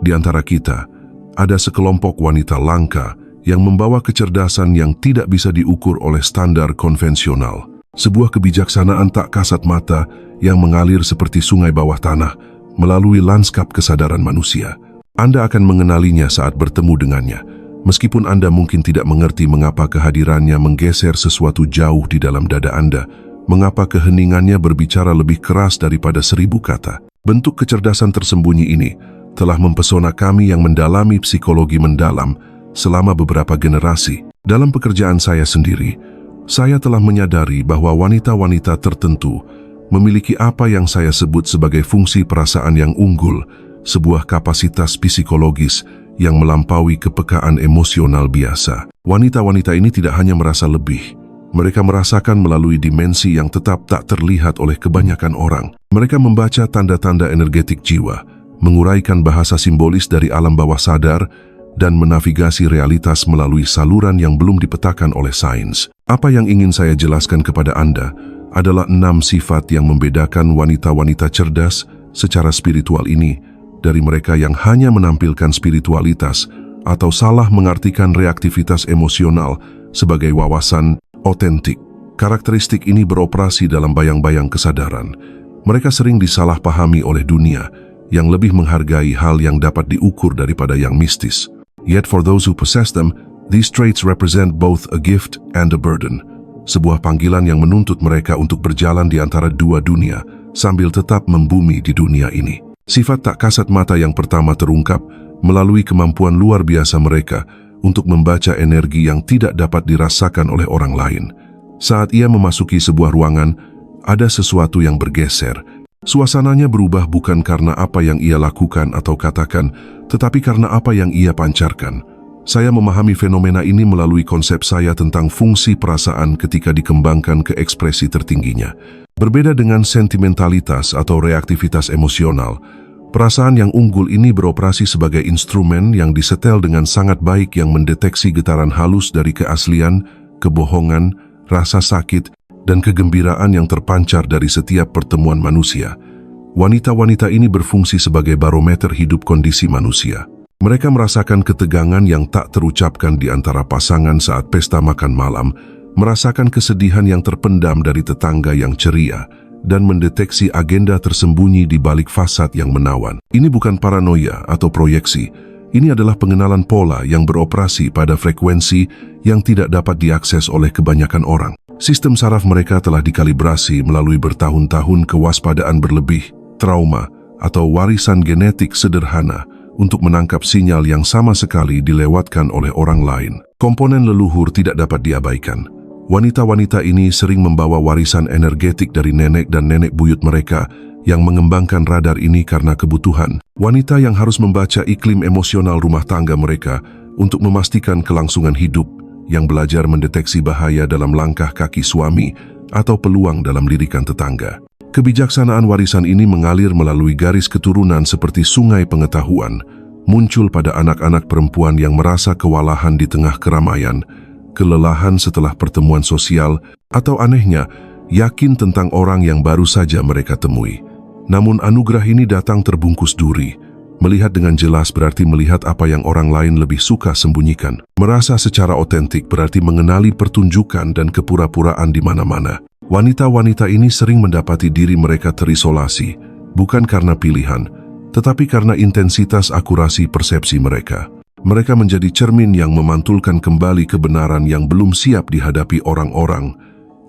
Di antara kita, ada sekelompok wanita langka yang membawa kecerdasan yang tidak bisa diukur oleh standar konvensional. Sebuah kebijaksanaan tak kasat mata yang mengalir seperti sungai bawah tanah melalui lanskap kesadaran manusia. Anda akan mengenalinya saat bertemu dengannya, meskipun Anda mungkin tidak mengerti mengapa kehadirannya menggeser sesuatu jauh di dalam dada Anda, mengapa keheningannya berbicara lebih keras daripada 1000 kata. Bentuk kecerdasan tersembunyi ini telah mempesona kami yang mendalami psikologi mendalam selama beberapa generasi. Dalam pekerjaan saya sendiri, saya telah menyadari bahwa wanita-wanita tertentu memiliki apa yang saya sebut sebagai fungsi perasaan yang unggul, sebuah kapasitas psikologis yang melampaui kepekaan emosional biasa. Wanita-wanita ini tidak hanya merasa lebih, mereka merasakan melalui dimensi yang tetap tak terlihat oleh kebanyakan orang. Mereka membaca tanda-tanda energetik jiwa, menguraikan bahasa simbolis dari alam bawah sadar, dan menavigasi realitas melalui saluran yang belum dipetakan oleh sains. Apa yang ingin saya jelaskan kepada Anda adalah 6 sifat yang membedakan wanita-wanita cerdas secara spiritual ini dari mereka yang hanya menampilkan spiritualitas atau salah mengartikan reaktivitas emosional sebagai wawasan otentik. Karakteristik ini beroperasi dalam bayang-bayang kesadaran. Mereka sering disalahpahami oleh dunia yang lebih menghargai hal yang dapat diukur daripada yang mistis. Yet for those who possess them, these traits represent both a gift and a burden. Sebuah panggilan yang menuntut mereka untuk berjalan di antara dua dunia sambil tetap membumi di dunia ini. Sifat tak kasat mata yang pertama terungkap melalui kemampuan luar biasa mereka untuk membaca energi yang tidak dapat dirasakan oleh orang lain. Saat ia memasuki sebuah ruangan, ada sesuatu yang bergeser. Suasananya berubah bukan karena apa yang ia lakukan atau katakan, tetapi karena apa yang ia pancarkan. Saya memahami fenomena ini melalui konsep saya tentang fungsi perasaan ketika dikembangkan ke ekspresi tertingginya. Berbeda dengan sentimentalitas atau reaktivitas emosional, perasaan yang unggul ini beroperasi sebagai instrumen yang disetel dengan sangat baik yang mendeteksi getaran halus dari keaslian, kebohongan, rasa sakit, dan kegembiraan yang terpancar dari setiap pertemuan manusia. Wanita-wanita ini berfungsi sebagai barometer hidup kondisi manusia. Mereka merasakan ketegangan yang tak terucapkan di antara pasangan saat pesta makan malam, merasakan kesedihan yang terpendam dari tetangga yang ceria, dan mendeteksi agenda tersembunyi di balik fasad yang menawan. Ini bukan paranoia atau proyeksi, ini adalah pengenalan pola yang beroperasi pada frekuensi yang tidak dapat diakses oleh kebanyakan orang. Sistem saraf mereka telah dikalibrasi melalui bertahun-tahun kewaspadaan berlebih, trauma, atau warisan genetik sederhana untuk menangkap sinyal yang sama sekali dilewatkan oleh orang lain. Komponen leluhur tidak dapat diabaikan. Wanita-wanita ini sering membawa warisan energetik dari nenek dan nenek buyut mereka yang mengembangkan radar ini karena kebutuhan. Wanita yang harus membaca iklim emosional rumah tangga mereka untuk memastikan kelangsungan hidup, yang belajar mendeteksi bahaya dalam langkah kaki suami atau peluang dalam lirikan tetangga. Kebijaksanaan warisan ini mengalir melalui garis keturunan seperti sungai pengetahuan, muncul pada anak-anak perempuan yang merasa kewalahan di tengah keramaian, kelelahan setelah pertemuan sosial, atau anehnya, yakin tentang orang yang baru saja mereka temui. Namun anugerah ini datang terbungkus duri. Melihat dengan jelas berarti melihat apa yang orang lain lebih suka sembunyikan. Merasa secara otentik berarti mengenali pertunjukan dan kepura-puraan di mana-mana. Wanita-wanita ini sering mendapati diri mereka terisolasi, bukan karena pilihan, tetapi karena intensitas akurasi persepsi mereka. Mereka menjadi cermin yang memantulkan kembali kebenaran yang belum siap dihadapi orang-orang.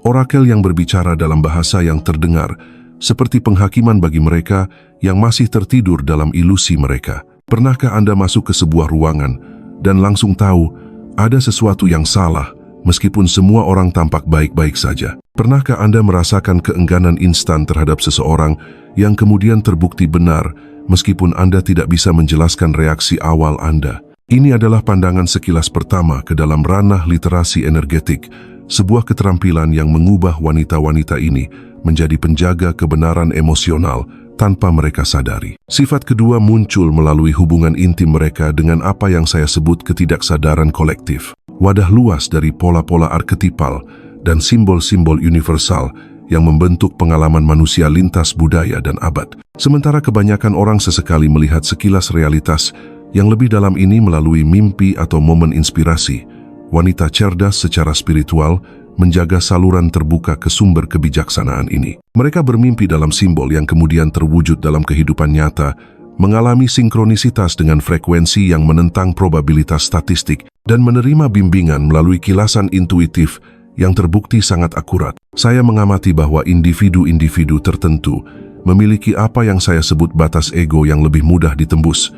Orakel yang berbicara dalam bahasa yang terdengar, seperti penghakiman bagi mereka yang masih tertidur dalam ilusi mereka. Pernahkah Anda masuk ke sebuah ruangan dan langsung tahu ada sesuatu yang salah, meskipun semua orang tampak baik-baik saja? Pernahkah Anda merasakan keengganan instan terhadap seseorang yang kemudian terbukti benar, meskipun Anda tidak bisa menjelaskan reaksi awal Anda? Ini adalah pandangan sekilas pertama ke dalam ranah literasi energetik, sebuah keterampilan yang mengubah wanita-wanita ini menjadi penjaga kebenaran emosional tanpa mereka sadari. Sifat kedua muncul melalui hubungan intim mereka dengan apa yang saya sebut ketidaksadaran kolektif. Wadah luas dari pola-pola arketipal dan simbol-simbol universal yang membentuk pengalaman manusia lintas budaya dan abad. Sementara kebanyakan orang sesekali melihat sekilas realitas yang lebih dalam ini melalui mimpi atau momen inspirasi, wanita cerdas secara spiritual menjaga saluran terbuka ke sumber kebijaksanaan ini. Mereka bermimpi dalam simbol yang kemudian terwujud dalam kehidupan nyata, mengalami sinkronisitas dengan frekuensi yang menentang probabilitas statistik, dan menerima bimbingan melalui kilasan intuitif yang terbukti sangat akurat. Saya mengamati bahwa individu-individu tertentu memiliki apa yang saya sebut batas ego yang lebih mudah ditembus,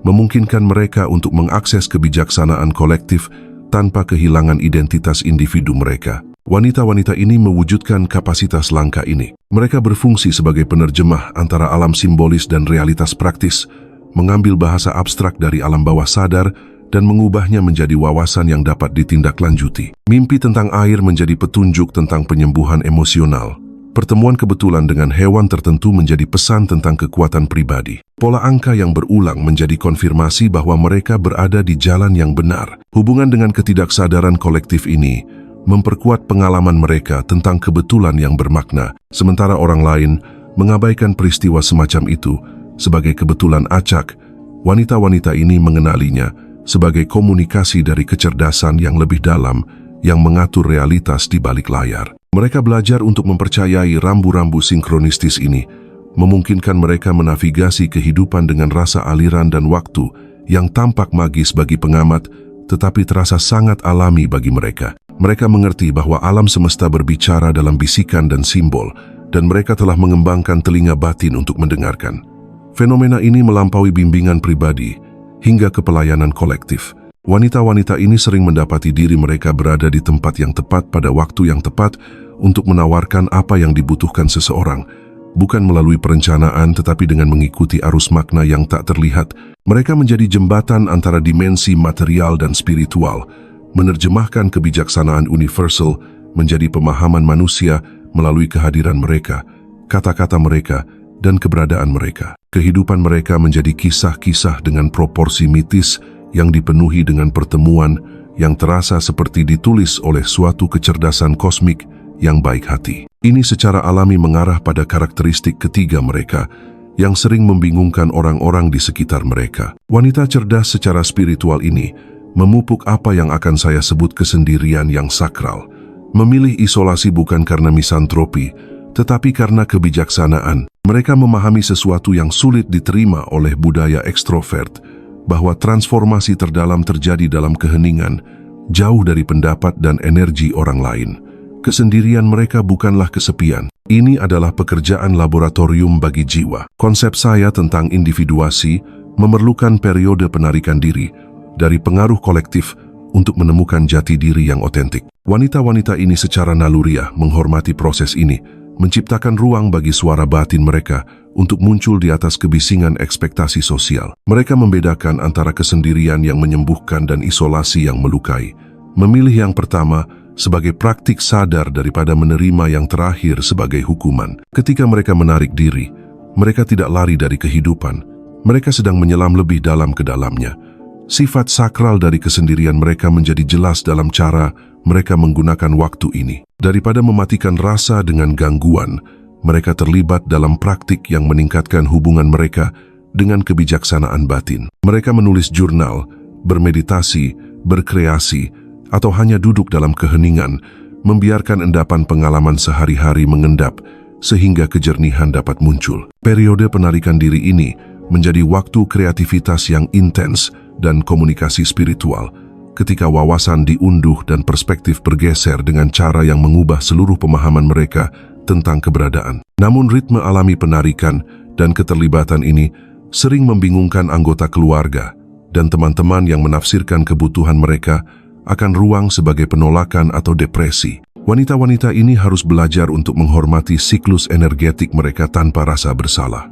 memungkinkan mereka untuk mengakses kebijaksanaan kolektif tanpa kehilangan identitas individu mereka. Wanita-wanita ini mewujudkan kapasitas langka ini. Mereka berfungsi sebagai penerjemah antara alam simbolis dan realitas praktis, mengambil bahasa abstrak dari alam bawah sadar dan mengubahnya menjadi wawasan yang dapat ditindaklanjuti. Mimpi tentang air menjadi petunjuk tentang penyembuhan emosional. Pertemuan kebetulan dengan hewan tertentu menjadi pesan tentang kekuatan pribadi. Pola angka yang berulang menjadi konfirmasi bahwa mereka berada di jalan yang benar. Hubungan dengan ketidaksadaran kolektif ini memperkuat pengalaman mereka tentang kebetulan yang bermakna, sementara orang lain mengabaikan peristiwa semacam itu sebagai kebetulan acak. Wanita-wanita ini mengenalinya sebagai komunikasi dari kecerdasan yang lebih dalam yang mengatur realitas di balik layar. Mereka belajar untuk mempercayai rambu-rambu sinkronistis ini, memungkinkan mereka menavigasi kehidupan dengan rasa aliran dan waktu yang tampak magis bagi pengamat, tetapi terasa sangat alami bagi mereka. Mereka mengerti bahwa alam semesta berbicara dalam bisikan dan simbol, dan mereka telah mengembangkan telinga batin untuk mendengarkan. Fenomena ini melampaui bimbingan pribadi hingga ke pelayanan kolektif. Wanita-wanita ini sering mendapati diri mereka berada di tempat yang tepat pada waktu yang tepat untuk menawarkan apa yang dibutuhkan seseorang, bukan melalui perencanaan tetapi dengan mengikuti arus makna yang tak terlihat. Mereka menjadi jembatan antara dimensi material dan spiritual, menerjemahkan kebijaksanaan universal menjadi pemahaman manusia melalui kehadiran mereka, kata-kata mereka, dan keberadaan mereka. Kehidupan mereka menjadi kisah-kisah dengan proporsi mitis yang dipenuhi dengan pertemuan yang terasa seperti ditulis oleh suatu kecerdasan kosmik yang baik hati. Ini secara alami mengarah pada karakteristik ketiga mereka yang sering membingungkan orang-orang di sekitar mereka. Wanita cerdas secara spiritual ini memupuk apa yang akan saya sebut kesendirian yang sakral. Memilih isolasi bukan karena misantropi, tetapi karena kebijaksanaan. Mereka memahami sesuatu yang sulit diterima oleh budaya ekstrovert, bahwa transformasi terdalam terjadi dalam keheningan, jauh dari pendapat dan energi orang lain. Kesendirian mereka bukanlah kesepian. Ini adalah pekerjaan laboratorium bagi jiwa. Konsep saya tentang individuasi memerlukan periode penarikan diri dari pengaruh kolektif untuk menemukan jati diri yang otentik. Wanita-wanita ini secara naluriah menghormati proses ini, menciptakan ruang bagi suara batin mereka untuk muncul di atas kebisingan ekspektasi sosial. Mereka membedakan antara kesendirian yang menyembuhkan dan isolasi yang melukai. Memilih yang pertama sebagai praktik sadar daripada menerima yang terakhir sebagai hukuman. Ketika mereka menarik diri, mereka tidak lari dari kehidupan. Mereka sedang menyelam lebih dalam ke dalamnya. Sifat sakral dari kesendirian mereka menjadi jelas dalam cara mereka menggunakan waktu ini. Daripada mematikan rasa dengan gangguan, mereka terlibat dalam praktik yang meningkatkan hubungan mereka dengan kebijaksanaan batin. Mereka menulis jurnal, bermeditasi, berkreasi, atau hanya duduk dalam keheningan, membiarkan endapan pengalaman sehari-hari mengendap sehingga kejernihan dapat muncul. Periode penarikan diri ini menjadi waktu kreativitas yang intens dan komunikasi spiritual, ketika wawasan diunduh dan perspektif bergeser dengan cara yang mengubah seluruh pemahaman mereka tentang keberadaan. Namun ritme alami penarikan dan keterlibatan ini sering membingungkan anggota keluarga dan teman-teman yang menafsirkan kebutuhan mereka akan ruang sebagai penolakan atau depresi. Wanita-wanita ini harus belajar untuk menghormati siklus energetik mereka tanpa rasa bersalah.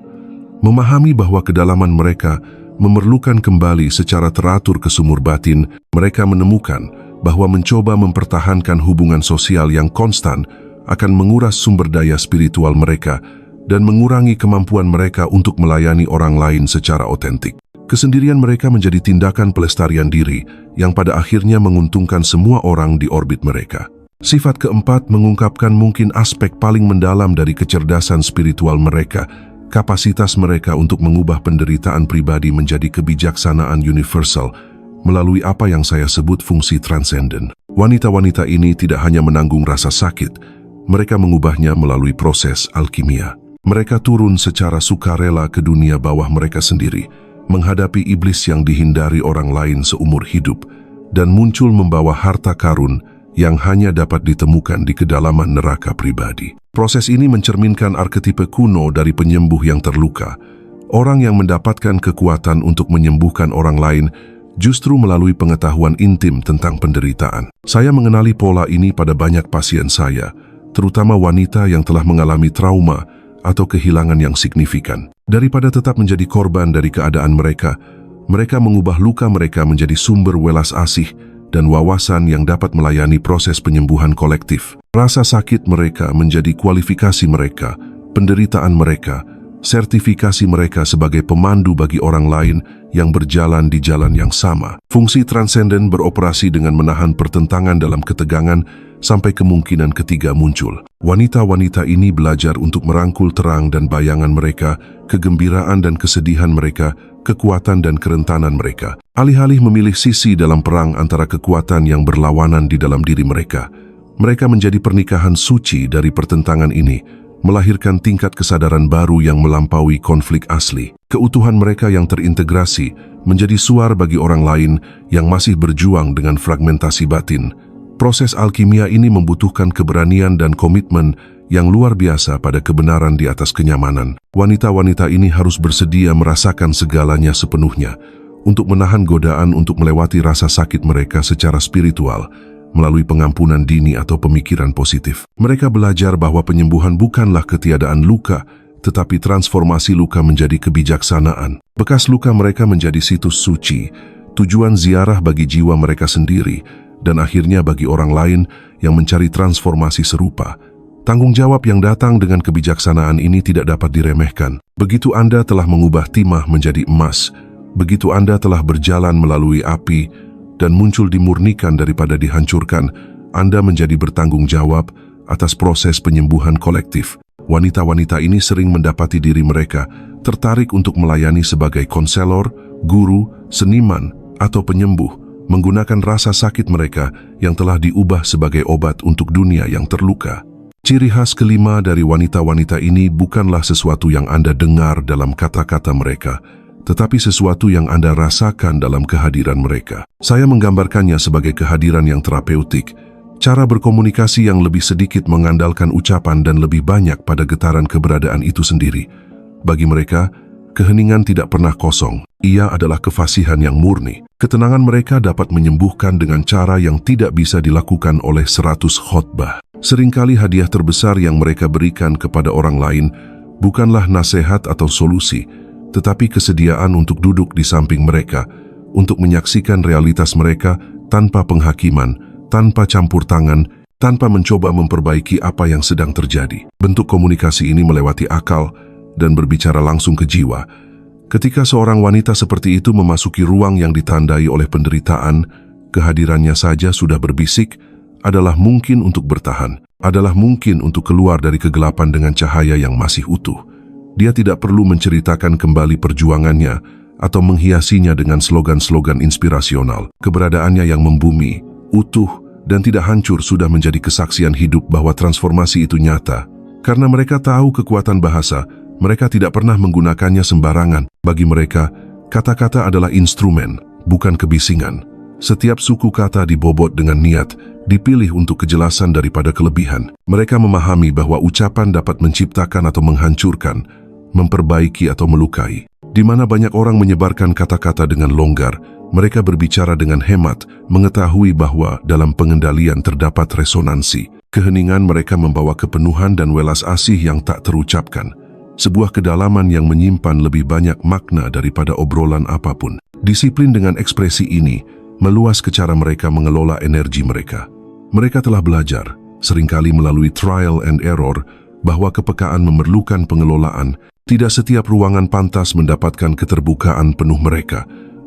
Memahami bahwa kedalaman mereka memerlukan kembali secara teratur ke sumur batin. Mereka menemukan bahwa mencoba mempertahankan hubungan sosial yang konstan akan menguras sumber daya spiritual mereka dan mengurangi kemampuan mereka untuk melayani orang lain secara otentik. Kesendirian mereka menjadi tindakan pelestarian diri yang pada akhirnya menguntungkan semua orang di orbit mereka. Sifat keempat mengungkapkan mungkin aspek paling mendalam dari kecerdasan spiritual mereka, kapasitas mereka untuk mengubah penderitaan pribadi menjadi kebijaksanaan universal melalui apa yang saya sebut fungsi transenden. Wanita-wanita ini tidak hanya menanggung rasa sakit, mereka mengubahnya melalui proses alkimia. Mereka turun secara sukarela ke dunia bawah mereka sendiri, menghadapi iblis yang dihindari orang lain seumur hidup, dan muncul membawa harta karun yang hanya dapat ditemukan di kedalaman neraka pribadi. Proses ini mencerminkan arketipe kuno dari penyembuh yang terluka, orang yang mendapatkan kekuatan untuk menyembuhkan orang lain justru melalui pengetahuan intim tentang penderitaan. Saya mengenali pola ini pada banyak pasien saya, terutama wanita yang telah mengalami trauma atau kehilangan yang signifikan. Daripada tetap menjadi korban dari keadaan mereka, mereka mengubah luka mereka menjadi sumber welas asih dan wawasan yang dapat melayani proses penyembuhan kolektif. Rasa sakit mereka menjadi kualifikasi mereka, penderitaan mereka, sertifikasi mereka sebagai pemandu bagi orang lain yang berjalan di jalan yang sama. Fungsi transenden beroperasi dengan menahan pertentangan dalam ketegangan sampai kemungkinan ketiga muncul. Wanita-wanita ini belajar untuk merangkul terang dan bayangan mereka, kegembiraan dan kesedihan mereka, kekuatan dan kerentanan mereka. Alih-alih memilih sisi dalam perang antara kekuatan yang berlawanan di dalam diri mereka, mereka menjadi pernikahan suci dari pertentangan ini, melahirkan tingkat kesadaran baru yang melampaui konflik asli. Keutuhan mereka yang terintegrasi menjadi suar bagi orang lain yang masih berjuang dengan fragmentasi batin. Proses alkimia ini membutuhkan keberanian dan komitmen yang luar biasa pada kebenaran di atas kenyamanan. Wanita-wanita ini harus bersedia merasakan segalanya sepenuhnya untuk menahan godaan untuk melewati rasa sakit mereka secara spiritual melalui pengampunan dini atau pemikiran positif. Mereka belajar bahwa penyembuhan bukanlah ketiadaan luka, tetapi transformasi luka menjadi kebijaksanaan. Bekas luka mereka menjadi situs suci, tujuan ziarah bagi jiwa mereka sendiri, dan akhirnya bagi orang lain yang mencari transformasi serupa. Tanggung jawab yang datang dengan kebijaksanaan ini tidak dapat diremehkan. Begitu Anda telah mengubah timah menjadi emas, begitu Anda telah berjalan melalui api dan muncul dimurnikan daripada dihancurkan, Anda menjadi bertanggung jawab atas proses penyembuhan kolektif. Wanita-wanita ini sering mendapati diri mereka tertarik untuk melayani sebagai konselor, guru, seniman, atau penyembuh, menggunakan rasa sakit mereka yang telah diubah sebagai obat untuk dunia yang terluka. Ciri khas kelima dari wanita-wanita ini bukanlah sesuatu yang Anda dengar dalam kata-kata mereka, tetapi sesuatu yang Anda rasakan dalam kehadiran mereka. Saya menggambarkannya sebagai kehadiran yang terapeutik, cara berkomunikasi yang lebih sedikit mengandalkan ucapan dan lebih banyak pada getaran keberadaan itu sendiri. Bagi mereka, keheningan tidak pernah kosong. Ia adalah kefasihan yang murni. Ketenangan mereka dapat menyembuhkan dengan cara yang tidak bisa dilakukan oleh 100 khotbah. Seringkali hadiah terbesar yang mereka berikan kepada orang lain bukanlah nasihat atau solusi, tetapi kesediaan untuk duduk di samping mereka, untuk menyaksikan realitas mereka tanpa penghakiman, tanpa campur tangan, tanpa mencoba memperbaiki apa yang sedang terjadi. Bentuk komunikasi ini melewati akal dan berbicara langsung ke jiwa. Ketika seorang wanita seperti itu memasuki ruang yang ditandai oleh penderitaan, kehadirannya saja sudah berbisik, adalah mungkin untuk bertahan, adalah mungkin untuk keluar dari kegelapan dengan cahaya yang masih utuh. Dia tidak perlu menceritakan kembali perjuangannya atau menghiasinya dengan slogan-slogan inspirasional. Keberadaannya yang membumi, utuh, dan tidak hancur sudah menjadi kesaksian hidup bahwa transformasi itu nyata. Karena mereka tahu kekuatan bahasa, mereka tidak pernah menggunakannya sembarangan. Bagi mereka, kata-kata adalah instrumen, bukan kebisingan. Setiap suku kata dibobot dengan niat, dipilih untuk kejelasan daripada kelebihan. Mereka memahami bahwa ucapan dapat menciptakan atau menghancurkan, memperbaiki atau melukai. Di mana banyak orang menyebarkan kata-kata dengan longgar, mereka berbicara dengan hemat, mengetahui bahwa dalam pengendalian terdapat resonansi. Keheningan mereka membawa kepenuhan dan welas asih yang tak terucapkan. Sebuah kedalaman yang menyimpan lebih banyak makna daripada obrolan apapun. Disiplin dengan ekspresi ini meluas ke cara mereka mengelola energi mereka. Mereka telah belajar, seringkali melalui trial and error, bahwa kepekaan memerlukan pengelolaan. Tidak setiap ruangan pantas mendapatkan keterbukaan penuh mereka.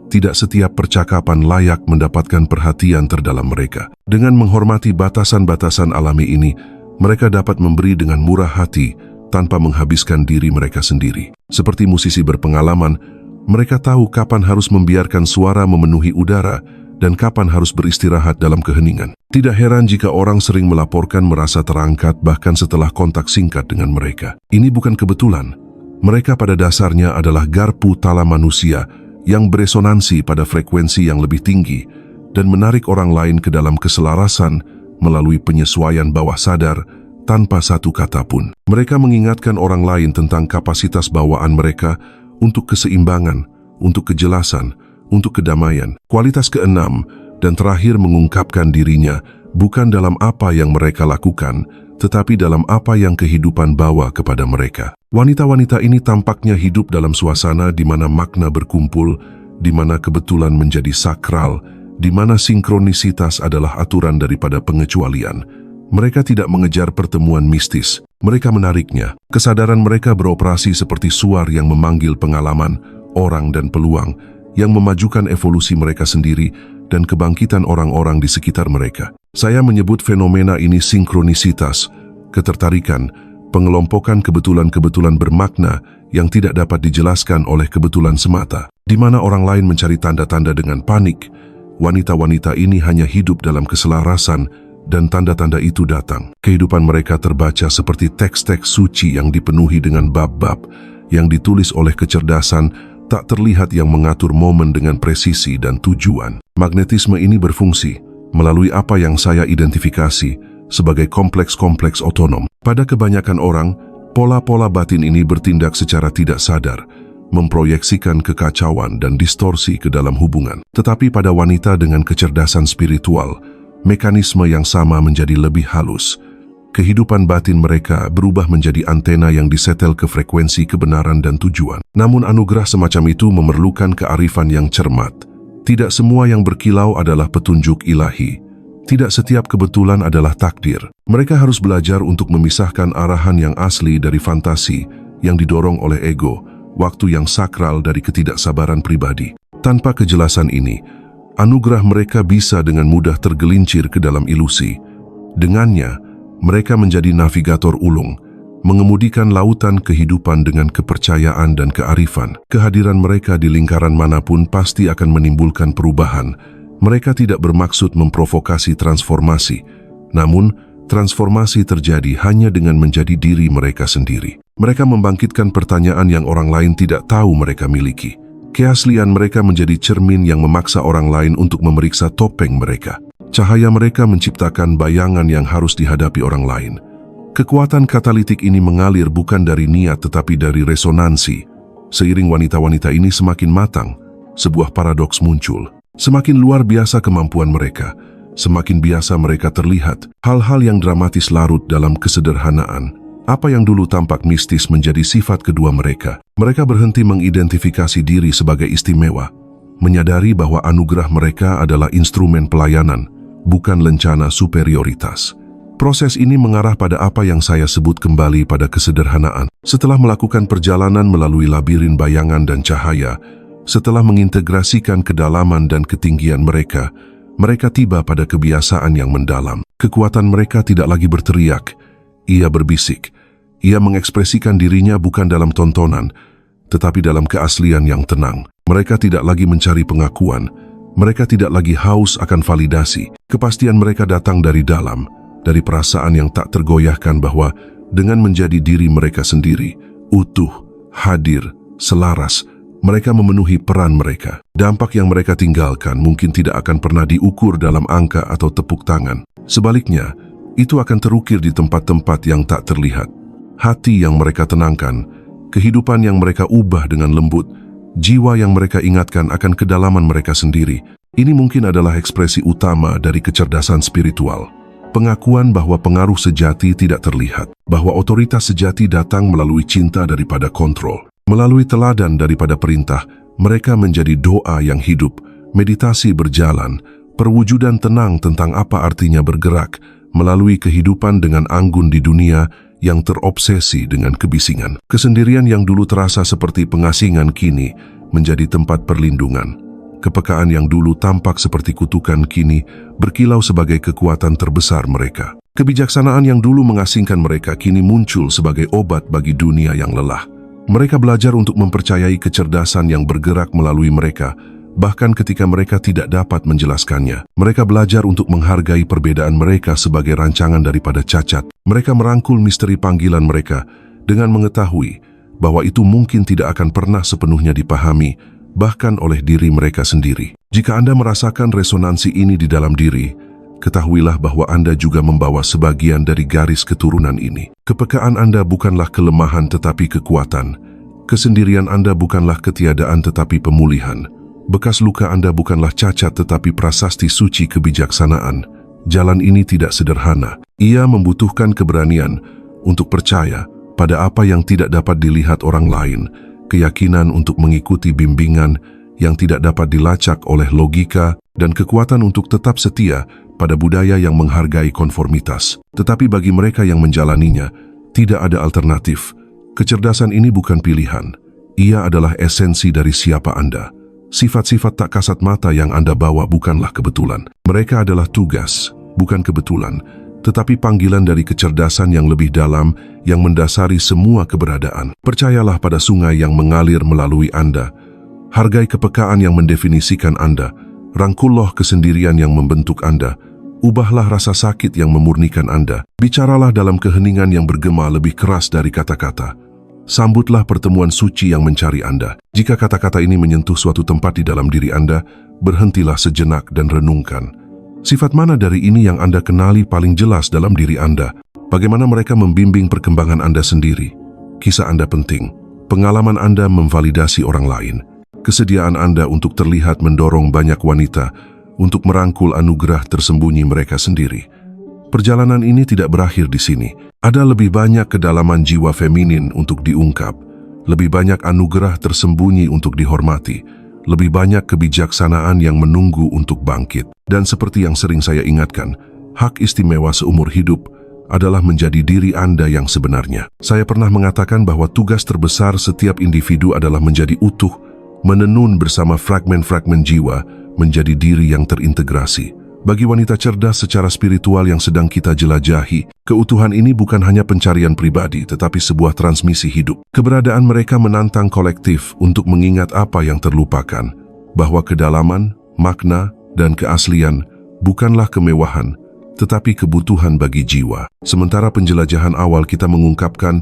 Tidak setiap percakapan layak mendapatkan perhatian terdalam mereka. Dengan menghormati batasan-batasan alami ini, mereka dapat memberi dengan murah hati tanpa menghabiskan diri mereka sendiri. Seperti musisi berpengalaman, mereka tahu kapan harus membiarkan suara memenuhi udara dan kapan harus beristirahat dalam keheningan. Tidak heran jika orang sering melaporkan merasa terangkat bahkan setelah kontak singkat dengan mereka. Ini bukan kebetulan. Mereka pada dasarnya adalah garpu tala manusia yang beresonansi pada frekuensi yang lebih tinggi dan menarik orang lain ke dalam keselarasan melalui penyesuaian bawah sadar tanpa satu kata pun. Mereka mengingatkan orang lain tentang kapasitas bawaan mereka untuk keseimbangan, untuk kejelasan, untuk kedamaian. Kualitas keenam dan terakhir mengungkapkan dirinya bukan dalam apa yang mereka lakukan, tetapi dalam apa yang kehidupan bawa kepada mereka. Wanita-wanita ini tampaknya hidup dalam suasana di mana makna berkumpul, di mana kebetulan menjadi sakral, di mana sinkronisitas adalah aturan daripada pengecualian. Mereka tidak mengejar pertemuan mistis, mereka menariknya. Kesadaran mereka beroperasi seperti suar yang memanggil pengalaman, orang dan peluang, yang memajukan evolusi mereka sendiri dan kebangkitan orang-orang di sekitar mereka. Saya menyebut fenomena ini sinkronisitas, ketertarikan, pengelompokan kebetulan-kebetulan bermakna yang tidak dapat dijelaskan oleh kebetulan semata. Di mana orang lain mencari tanda-tanda dengan panik, wanita-wanita ini hanya hidup dalam keselarasan dan tanda-tanda itu datang. Kehidupan mereka terbaca seperti teks-teks suci yang dipenuhi dengan bab-bab yang ditulis oleh kecerdasan tak terlihat yang mengatur momen dengan presisi dan tujuan. Magnetisme ini berfungsi melalui apa yang saya identifikasi sebagai kompleks-kompleks otonom. Pada kebanyakan orang, pola-pola batin ini bertindak secara tidak sadar, memproyeksikan kekacauan dan distorsi ke dalam hubungan. Tetapi pada wanita dengan kecerdasan spiritual, mekanisme yang sama menjadi lebih halus. Kehidupan batin mereka berubah menjadi antena yang disetel ke frekuensi kebenaran dan tujuan. Namun anugerah semacam itu memerlukan kearifan yang cermat. Tidak semua yang berkilau adalah petunjuk ilahi. Tidak setiap kebetulan adalah takdir. Mereka harus belajar untuk memisahkan arahan yang asli dari fantasi yang didorong oleh ego, waktu yang sakral dari ketidaksabaran pribadi. Tanpa kejelasan ini, anugerah mereka bisa dengan mudah tergelincir ke dalam ilusi. Dengannya, mereka menjadi navigator ulung, mengemudikan lautan kehidupan dengan kepercayaan dan kearifan. Kehadiran mereka di lingkaran manapun pasti akan menimbulkan perubahan. Mereka tidak bermaksud memprovokasi transformasi, namun transformasi terjadi hanya dengan menjadi diri mereka sendiri. Mereka membangkitkan pertanyaan yang orang lain tidak tahu mereka miliki. Keaslian mereka menjadi cermin yang memaksa orang lain untuk memeriksa topeng mereka. Cahaya mereka menciptakan bayangan yang harus dihadapi orang lain. Kekuatan katalitik ini mengalir bukan dari niat tetapi dari resonansi. Seiring wanita-wanita ini semakin matang, sebuah paradoks muncul. Semakin luar biasa kemampuan mereka, semakin biasa mereka terlihat. Hal-hal yang dramatis larut dalam kesederhanaan. Apa yang dulu tampak mistis menjadi sifat kedua mereka. Mereka berhenti mengidentifikasi diri sebagai istimewa, menyadari bahwa anugerah mereka adalah instrumen pelayanan, bukan lencana superioritas. Proses ini mengarah pada apa yang saya sebut kembali pada kesederhanaan. Setelah melakukan perjalanan melalui labirin bayangan dan cahaya, setelah mengintegrasikan kedalaman dan ketinggian mereka, mereka tiba pada kebiasaan yang mendalam. Kekuatan mereka tidak lagi berteriak, ia berbisik. Ia mengekspresikan dirinya bukan dalam tontonan, tetapi dalam keaslian yang tenang. Mereka tidak lagi mencari pengakuan, mereka tidak lagi haus akan validasi. Kepastian mereka datang dari dalam, dari perasaan yang tak tergoyahkan bahwa dengan menjadi diri mereka sendiri, utuh, hadir, selaras, mereka memenuhi peran mereka. Dampak yang mereka tinggalkan mungkin tidak akan pernah diukur dalam angka atau tepuk tangan. Sebaliknya, itu akan terukir di tempat-tempat yang tak terlihat. Hati yang mereka tenangkan, kehidupan yang mereka ubah dengan lembut, jiwa yang mereka ingatkan akan kedalaman mereka sendiri. Ini mungkin adalah ekspresi utama dari kecerdasan spiritual. Pengakuan bahwa pengaruh sejati tidak terlihat, bahwa otoritas sejati datang melalui cinta daripada kontrol. Melalui teladan daripada perintah, mereka menjadi doa yang hidup, meditasi berjalan, perwujudan tenang tentang apa artinya bergerak, melalui kehidupan dengan anggun di dunia yang terobsesi dengan kebisingan. Kesendirian yang dulu terasa seperti pengasingan kini menjadi tempat perlindungan. Kepekaan yang dulu tampak seperti kutukan kini berkilau sebagai kekuatan terbesar mereka. Kebijaksanaan yang dulu mengasingkan mereka kini muncul sebagai obat bagi dunia yang lelah. Mereka belajar untuk mempercayai kecerdasan yang bergerak melalui mereka, bahkan ketika mereka tidak dapat menjelaskannya. Mereka belajar untuk menghargai perbedaan mereka sebagai rancangan daripada cacat. Mereka merangkul misteri panggilan mereka dengan mengetahui bahwa itu mungkin tidak akan pernah sepenuhnya dipahami, bahkan oleh diri mereka sendiri. Jika Anda merasakan resonansi ini di dalam diri, ketahuilah bahwa Anda juga membawa sebagian dari garis keturunan ini. Kepekaan Anda bukanlah kelemahan tetapi kekuatan. Kesendirian Anda bukanlah ketiadaan tetapi pemulihan. Bekas luka Anda bukanlah cacat tetapi prasasti suci kebijaksanaan. Jalan ini tidak sederhana. Ia membutuhkan keberanian untuk percaya pada apa yang tidak dapat dilihat orang lain, keyakinan untuk mengikuti bimbingan yang tidak dapat dilacak oleh logika, dan kekuatan untuk tetap setia pada budaya yang menghargai konformitas. Tetapi bagi mereka yang menjalaninya, tidak ada alternatif. Kecerdasan ini bukan pilihan. Ia adalah esensi dari siapa Anda. Sifat-sifat tak kasat mata yang Anda bawa bukanlah kebetulan. Mereka adalah tugas, bukan kebetulan, tetapi panggilan dari kecerdasan yang lebih dalam yang mendasari semua keberadaan. Percayalah pada sungai yang mengalir melalui Anda. Hargai kepekaan yang mendefinisikan Anda. Rangkullah kesendirian yang membentuk Anda. Ubahlah rasa sakit yang memurnikan Anda. Bicaralah dalam keheningan yang bergema lebih keras dari kata-kata. Sambutlah pertemuan suci yang mencari Anda. Jika kata-kata ini menyentuh suatu tempat di dalam diri Anda, berhentilah sejenak dan renungkan. Sifat mana dari ini yang Anda kenali paling jelas dalam diri Anda? Bagaimana mereka membimbing perkembangan Anda sendiri? Kisah Anda penting. Pengalaman Anda memvalidasi orang lain. Kesediaan Anda untuk terlihat mendorong banyak wanita untuk merangkul anugerah tersembunyi mereka sendiri. Perjalanan ini tidak berakhir di sini. Ada lebih banyak kedalaman jiwa feminin untuk diungkap. Lebih banyak anugerah tersembunyi untuk dihormati. Lebih banyak kebijaksanaan yang menunggu untuk bangkit. Dan seperti yang sering saya ingatkan, hak istimewa seumur hidup adalah menjadi diri Anda yang sebenarnya. Saya pernah mengatakan bahwa tugas terbesar setiap individu adalah menjadi utuh, menenun bersama fragmen-fragmen jiwa, menjadi diri yang terintegrasi. Bagi wanita cerdas secara spiritual yang sedang kita jelajahi, keutuhan ini bukan hanya pencarian pribadi, tetapi sebuah transmisi hidup. Keberadaan mereka menantang kolektif untuk mengingat apa yang terlupakan, bahwa kedalaman, makna, dan keaslian bukanlah kemewahan, tetapi kebutuhan bagi jiwa. Sementara penjelajahan awal kita mengungkapkan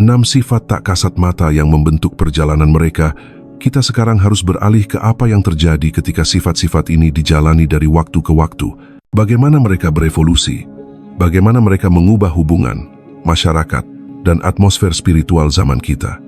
6 sifat tak kasat mata yang membentuk perjalanan mereka, kita sekarang harus beralih ke apa yang terjadi ketika sifat-sifat ini dijalani dari waktu ke waktu. Bagaimana mereka berevolusi, bagaimana mereka mengubah hubungan, masyarakat, dan atmosfer spiritual zaman kita.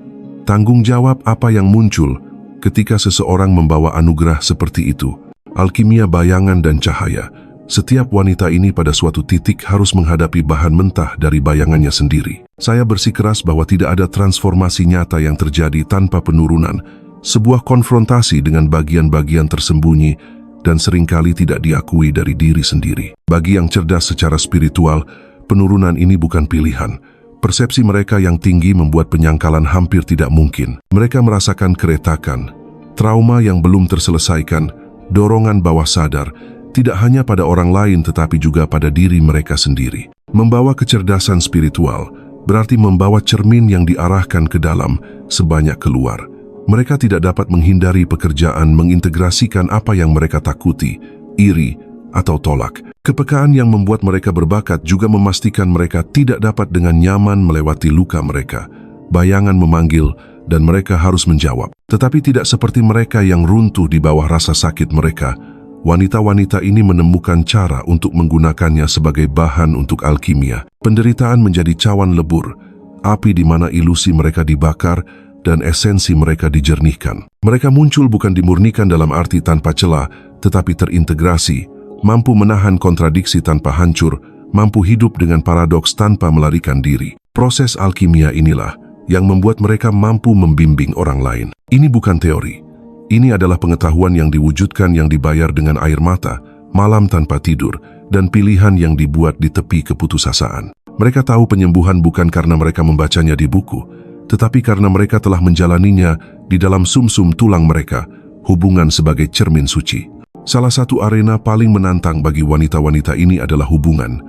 Tanggung jawab apa yang muncul ketika seseorang membawa anugerah seperti itu. Alkimia bayangan dan cahaya. Setiap wanita ini pada suatu titik harus menghadapi bahan mentah dari bayangannya sendiri. Saya bersikeras bahwa tidak ada transformasi nyata yang terjadi tanpa penurunan. Sebuah konfrontasi dengan bagian-bagian tersembunyi dan seringkali tidak diakui dari diri sendiri. Bagi yang cerdas secara spiritual, penurunan ini bukan pilihan. Persepsi mereka yang tinggi membuat penyangkalan hampir tidak mungkin. Mereka merasakan keretakan, trauma yang belum terselesaikan, dorongan bawah sadar, tidak hanya pada orang lain tetapi juga pada diri mereka sendiri. Membawa kecerdasan spiritual berarti membawa cermin yang diarahkan ke dalam sebanyak keluar. Mereka tidak dapat menghindari pekerjaan mengintegrasikan apa yang mereka takuti, iri, atau tolak. Kepekaan yang membuat mereka berbakat juga memastikan mereka tidak dapat dengan nyaman melewati luka mereka. Bayangan memanggil dan mereka harus menjawab. Tetapi tidak seperti mereka yang runtuh di bawah rasa sakit mereka. Wanita-wanita ini menemukan cara untuk menggunakannya sebagai bahan untuk alkimia. Penderitaan menjadi cawan lebur, api di mana ilusi mereka dibakar dan esensi mereka dijernihkan. Mereka muncul bukan dimurnikan dalam arti tanpa celah, tetapi terintegrasi, mampu menahan kontradiksi tanpa hancur, mampu hidup dengan paradoks tanpa melarikan diri. Proses alkimia inilah yang membuat mereka mampu membimbing orang lain. Ini bukan teori. Ini adalah pengetahuan yang diwujudkan yang dibayar dengan air mata, malam tanpa tidur, dan pilihan yang dibuat di tepi keputusasaan. Mereka tahu penyembuhan bukan karena mereka membacanya di buku, tetapi karena mereka telah menjalaninya di dalam sumsum tulang mereka, hubungan sebagai cermin suci. Salah satu arena paling menantang bagi wanita-wanita ini adalah hubungan.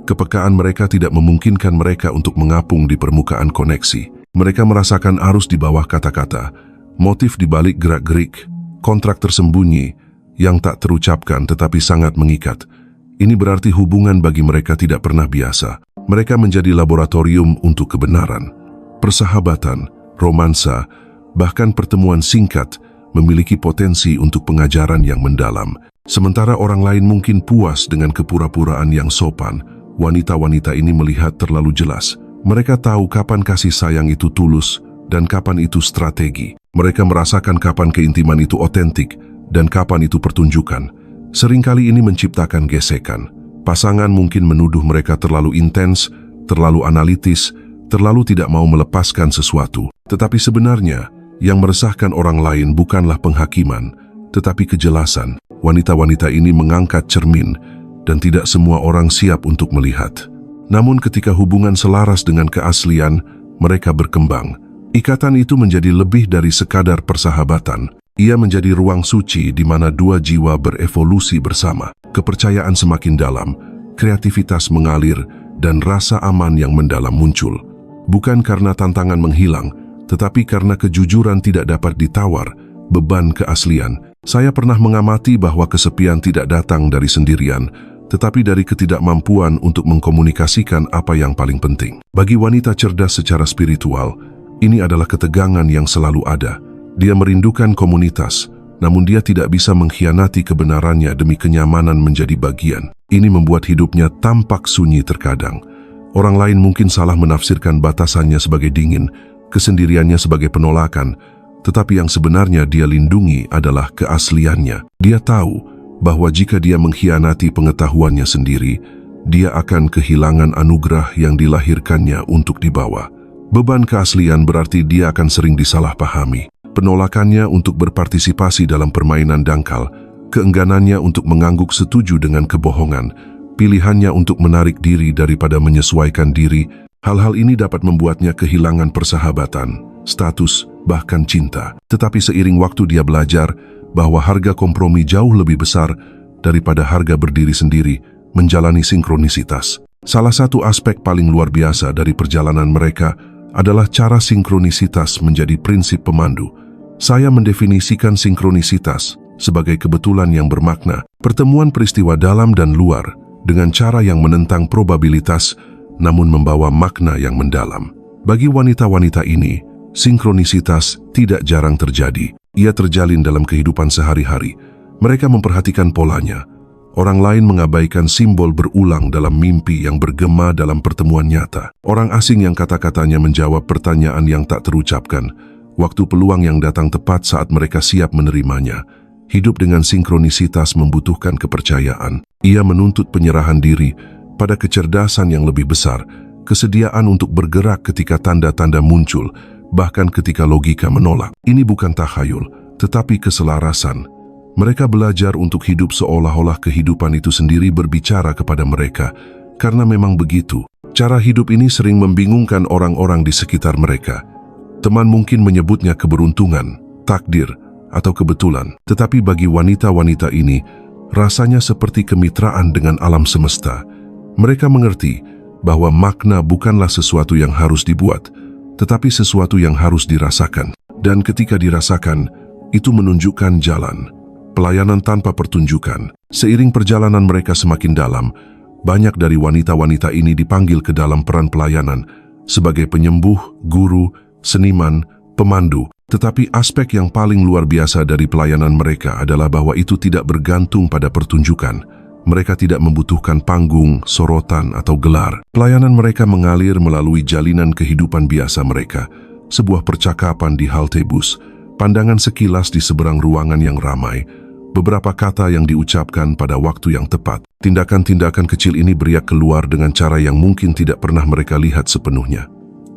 Kepekaan mereka tidak memungkinkan mereka untuk mengapung di permukaan koneksi. Mereka merasakan arus di bawah kata-kata, motif di balik gerak-gerik, kontrak tersembunyi yang tak terucapkan tetapi sangat mengikat. Ini berarti hubungan bagi mereka tidak pernah biasa. Mereka menjadi laboratorium untuk kebenaran. Persahabatan, romansa, bahkan pertemuan singkat memiliki potensi untuk pengajaran yang mendalam. Sementara orang lain mungkin puas dengan kepura-puraan yang sopan, wanita-wanita ini melihat terlalu jelas. Mereka tahu kapan kasih sayang itu tulus dan kapan itu strategi. Mereka merasakan kapan keintiman itu otentik dan kapan itu pertunjukan. Seringkali ini menciptakan gesekan. Pasangan mungkin menuduh mereka terlalu intens, terlalu analitis, terlalu tidak mau melepaskan sesuatu. Tetapi sebenarnya, yang meresahkan orang lain bukanlah penghakiman, tetapi kejelasan. Wanita-wanita ini mengangkat cermin, dan tidak semua orang siap untuk melihat. Namun ketika hubungan selaras dengan keaslian, mereka berkembang. Ikatan itu menjadi lebih dari sekadar persahabatan. Ia menjadi ruang suci di mana dua jiwa berevolusi bersama. Kepercayaan semakin dalam, kreativitas mengalir, dan rasa aman yang mendalam muncul. Bukan karena tantangan menghilang, tetapi karena kejujuran tidak dapat ditawar, beban keaslian. Saya pernah mengamati bahwa kesepian tidak datang dari sendirian, tetapi dari ketidakmampuan untuk mengkomunikasikan apa yang paling penting. Bagi wanita cerdas secara spiritual, ini adalah ketegangan yang selalu ada. Dia merindukan komunitas, namun dia tidak bisa mengkhianati kebenarannya demi kenyamanan menjadi bagian. Ini membuat hidupnya tampak sunyi terkadang. Orang lain mungkin salah menafsirkan batasannya sebagai dingin, kesendiriannya sebagai penolakan, tetapi yang sebenarnya dia lindungi adalah keasliannya. Dia tahu bahwa jika dia mengkhianati pengetahuannya sendiri, dia akan kehilangan anugerah yang dilahirkannya untuk dibawa. Beban keaslian berarti dia akan sering disalahpahami. Penolakannya untuk berpartisipasi dalam permainan dangkal, keengganannya untuk mengangguk setuju dengan kebohongan, pilihannya untuk menarik diri daripada menyesuaikan diri, hal-hal ini dapat membuatnya kehilangan persahabatan, status, bahkan cinta. Tetapi seiring waktu dia belajar bahwa harga kompromi jauh lebih besar daripada harga berdiri sendiri, menjalani sinkronisitas. Salah satu aspek paling luar biasa dari perjalanan mereka adalah cara sinkronisitas menjadi prinsip pemandu. Saya mendefinisikan sinkronisitas sebagai kebetulan yang bermakna, pertemuan peristiwa dalam dan luar dengan cara yang menentang probabilitas namun membawa makna yang mendalam. Bagi wanita-wanita ini, sinkronisitas tidak jarang terjadi. Ia terjalin dalam kehidupan sehari-hari. Mereka memperhatikan polanya. Orang lain mengabaikan simbol berulang dalam mimpi yang bergema dalam pertemuan nyata. Orang asing yang kata-katanya menjawab pertanyaan yang tak terucapkan. Waktu peluang yang datang tepat saat mereka siap menerimanya. Hidup dengan sinkronisitas membutuhkan kepercayaan. Ia menuntut penyerahan diri pada kecerdasan yang lebih besar, kesediaan untuk bergerak ketika tanda-tanda muncul, bahkan ketika logika menolak. Ini bukan takhayul, tetapi keselarasan. Mereka belajar untuk hidup seolah-olah kehidupan itu sendiri berbicara kepada mereka, karena memang begitu. Cara hidup ini sering membingungkan orang-orang di sekitar mereka. Teman mungkin menyebutnya keberuntungan, takdir, atau kebetulan. Tetapi bagi wanita-wanita ini, rasanya seperti kemitraan dengan alam semesta. Mereka mengerti bahwa makna bukanlah sesuatu yang harus dibuat, tetapi sesuatu yang harus dirasakan. Dan ketika dirasakan, itu menunjukkan jalan. Pelayanan tanpa pertunjukan. Seiring perjalanan mereka semakin dalam, banyak dari wanita-wanita ini dipanggil ke dalam peran pelayanan sebagai penyembuh, guru, seniman, pemandu. Tetapi aspek yang paling luar biasa dari pelayanan mereka adalah bahwa itu tidak bergantung pada pertunjukan. Mereka tidak membutuhkan panggung, sorotan, atau gelar. Pelayanan mereka mengalir melalui jalinan kehidupan biasa mereka. Sebuah percakapan di halte bus, pandangan sekilas di seberang ruangan yang ramai, beberapa kata yang diucapkan pada waktu yang tepat. Tindakan-tindakan kecil ini beriak keluar dengan cara yang mungkin tidak pernah mereka lihat sepenuhnya.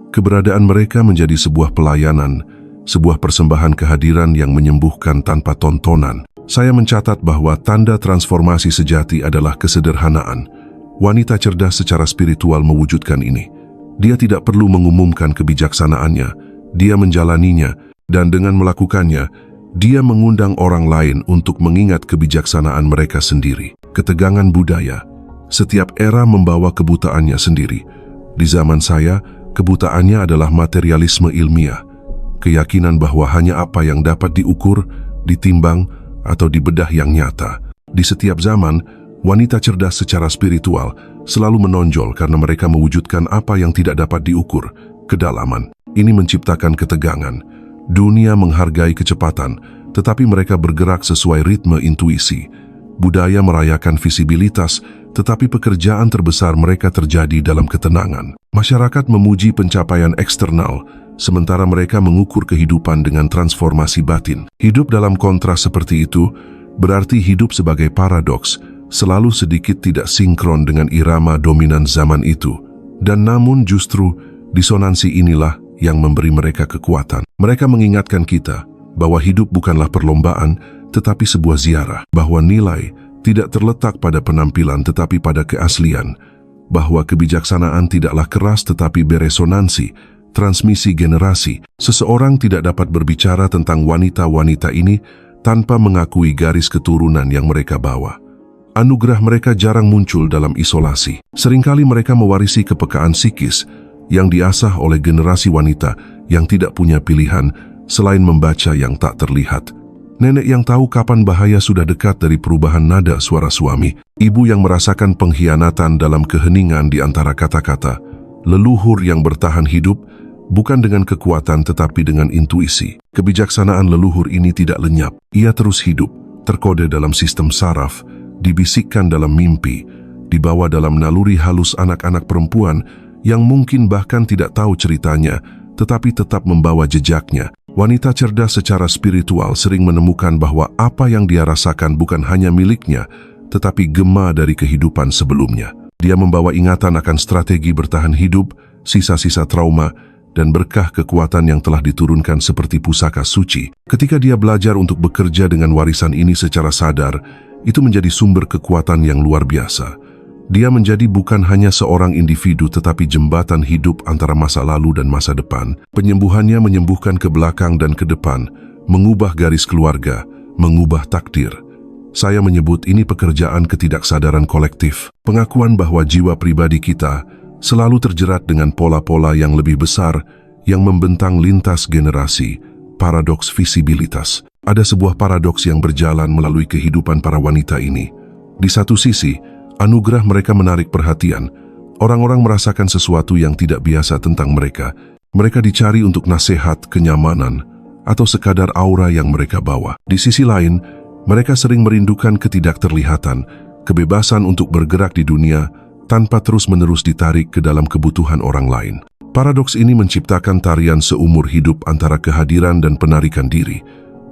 Keberadaan mereka menjadi sebuah pelayanan, sebuah persembahan kehadiran yang menyembuhkan tanpa tontonan. Saya mencatat bahwa tanda transformasi sejati adalah kesederhanaan. Wanita cerdas secara spiritual mewujudkan ini. Dia tidak perlu mengumumkan kebijaksanaannya, dia menjalaninya, dan dengan melakukannya, Dia mengundang orang lain untuk mengingat kebijaksanaan mereka sendiri. Ketegangan budaya. Setiap era membawa kebutaannya sendiri. Di zaman saya, kebutaannya adalah materialisme ilmiah. Keyakinan bahwa hanya apa yang dapat diukur, ditimbang, atau dibedah yang nyata. Di setiap zaman, wanita cerdas secara spiritual selalu menonjol karena mereka mewujudkan apa yang tidak dapat diukur, kedalaman. Ini menciptakan ketegangan. Dunia menghargai kecepatan, tetapi mereka bergerak sesuai ritme intuisi. Budaya merayakan visibilitas, tetapi pekerjaan terbesar mereka terjadi dalam ketenangan. Masyarakat memuji pencapaian eksternal, sementara mereka mengukur kehidupan dengan transformasi batin. Hidup dalam kontras seperti itu berarti hidup sebagai paradoks, selalu sedikit tidak sinkron dengan irama dominan zaman itu. Dan namun justru disonansi inilah yang memberi mereka kekuatan. Mereka mengingatkan kita bahwa hidup bukanlah perlombaan, tetapi sebuah ziarah. Bahwa nilai tidak terletak pada penampilan tetapi pada keaslian. Bahwa kebijaksanaan tidaklah keras tetapi beresonansi, transmisi generasi. Seseorang tidak dapat berbicara tentang wanita-wanita ini tanpa mengakui garis keturunan yang mereka bawa. Anugerah mereka jarang muncul dalam isolasi. Seringkali mereka mewarisi kepekaan psikis yang diasah oleh generasi wanita yang tidak punya pilihan selain membaca yang tak terlihat. Nenek yang tahu kapan bahaya sudah dekat dari perubahan nada suara suami. Ibu yang merasakan pengkhianatan dalam keheningan di antara kata-kata. Leluhur yang bertahan hidup bukan dengan kekuatan tetapi dengan intuisi. Kebijaksanaan leluhur ini tidak lenyap. Ia terus hidup, terkode dalam sistem saraf, dibisikkan dalam mimpi, dibawa dalam naluri halus anak-anak perempuan yang mungkin bahkan tidak tahu ceritanya, tetapi tetap membawa jejaknya. Wanita cerdas secara spiritual sering menemukan bahwa apa yang dia rasakan bukan hanya miliknya, tetapi gema dari kehidupan sebelumnya. Dia membawa ingatan akan strategi bertahan hidup, sisa-sisa trauma, dan berkah kekuatan yang telah diturunkan seperti pusaka suci. Ketika dia belajar untuk bekerja dengan warisan ini secara sadar, itu menjadi sumber kekuatan yang luar biasa. Dia menjadi bukan hanya seorang individu tetapi jembatan hidup antara masa lalu dan masa depan. Penyembuhannya menyembuhkan ke belakang dan ke depan, mengubah garis keluarga, mengubah takdir. Saya menyebut ini pekerjaan ketidaksadaran kolektif. Pengakuan bahwa jiwa pribadi kita selalu terjerat dengan pola-pola yang lebih besar yang membentang lintas generasi. Paradoks visibilitas. Ada sebuah paradoks yang berjalan melalui kehidupan para wanita ini. Di satu sisi, anugerah mereka menarik perhatian. Orang-orang merasakan sesuatu yang tidak biasa tentang mereka. Mereka dicari untuk nasihat, kenyamanan, atau sekadar aura yang mereka bawa. Di sisi lain, mereka sering merindukan ketidakterlihatan, kebebasan untuk bergerak di dunia tanpa terus-menerus ditarik ke dalam kebutuhan orang lain. Paradoks ini menciptakan tarian seumur hidup antara kehadiran dan penarikan diri.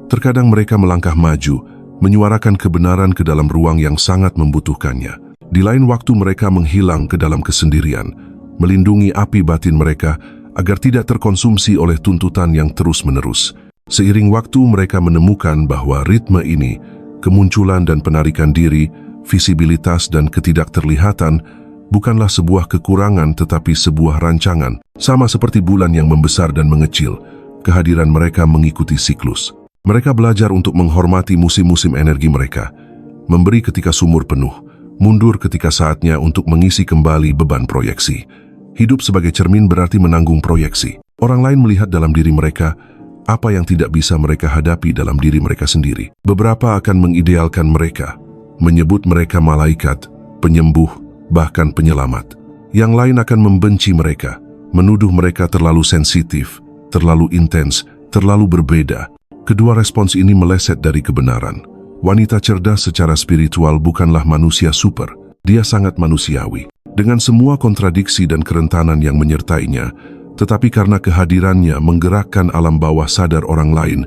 Terkadang mereka melangkah maju, menyuarakan kebenaran ke dalam ruang yang sangat membutuhkannya. Di lain waktu mereka menghilang ke dalam kesendirian, melindungi api batin mereka agar tidak terkonsumsi oleh tuntutan yang terus-menerus. Seiring waktu mereka menemukan bahwa ritme ini, kemunculan dan penarikan diri, visibilitas dan ketidakterlihatan, bukanlah sebuah kekurangan tetapi sebuah rancangan. Sama seperti bulan yang membesar dan mengecil, kehadiran mereka mengikuti siklus. Mereka belajar untuk menghormati musim-musim energi mereka, memberi ketika sumur penuh, mundur ketika saatnya untuk mengisi kembali beban proyeksi. Hidup sebagai cermin berarti menanggung proyeksi. Orang lain melihat dalam diri mereka apa yang tidak bisa mereka hadapi dalam diri mereka sendiri. Beberapa akan mengidealkan mereka, menyebut mereka malaikat, penyembuh, bahkan penyelamat. Yang lain akan membenci mereka, menuduh mereka terlalu sensitif, terlalu intens, terlalu berbeda. Kedua respons ini meleset dari kebenaran. Wanita cerdas secara spiritual bukanlah manusia super, dia sangat manusiawi. Dengan semua kontradiksi dan kerentanan yang menyertainya, tetapi karena kehadirannya menggerakkan alam bawah sadar orang lain,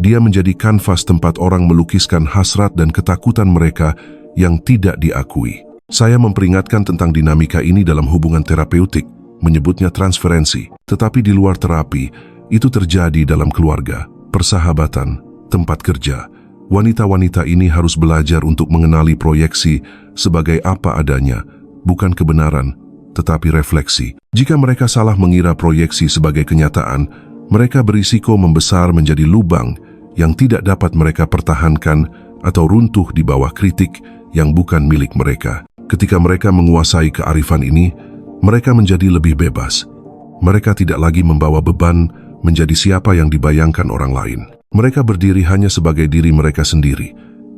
dia menjadi kanvas tempat orang melukiskan hasrat dan ketakutan mereka yang tidak diakui. Saya memperingatkan tentang dinamika ini dalam hubungan terapeutik, menyebutnya transferensi. Tetapi di luar terapi, itu terjadi dalam keluarga, persahabatan, tempat kerja. Wanita-wanita ini harus belajar untuk mengenali proyeksi sebagai apa adanya, bukan kebenaran, tetapi refleksi. Jika mereka salah mengira proyeksi sebagai kenyataan, mereka berisiko membesar menjadi lubang yang tidak dapat mereka pertahankan atau runtuh di bawah kritik yang bukan milik mereka. Ketika mereka menguasai kearifan ini, mereka menjadi lebih bebas. Mereka tidak lagi membawa beban menjadi siapa yang dibayangkan orang lain. Mereka berdiri hanya sebagai diri mereka sendiri,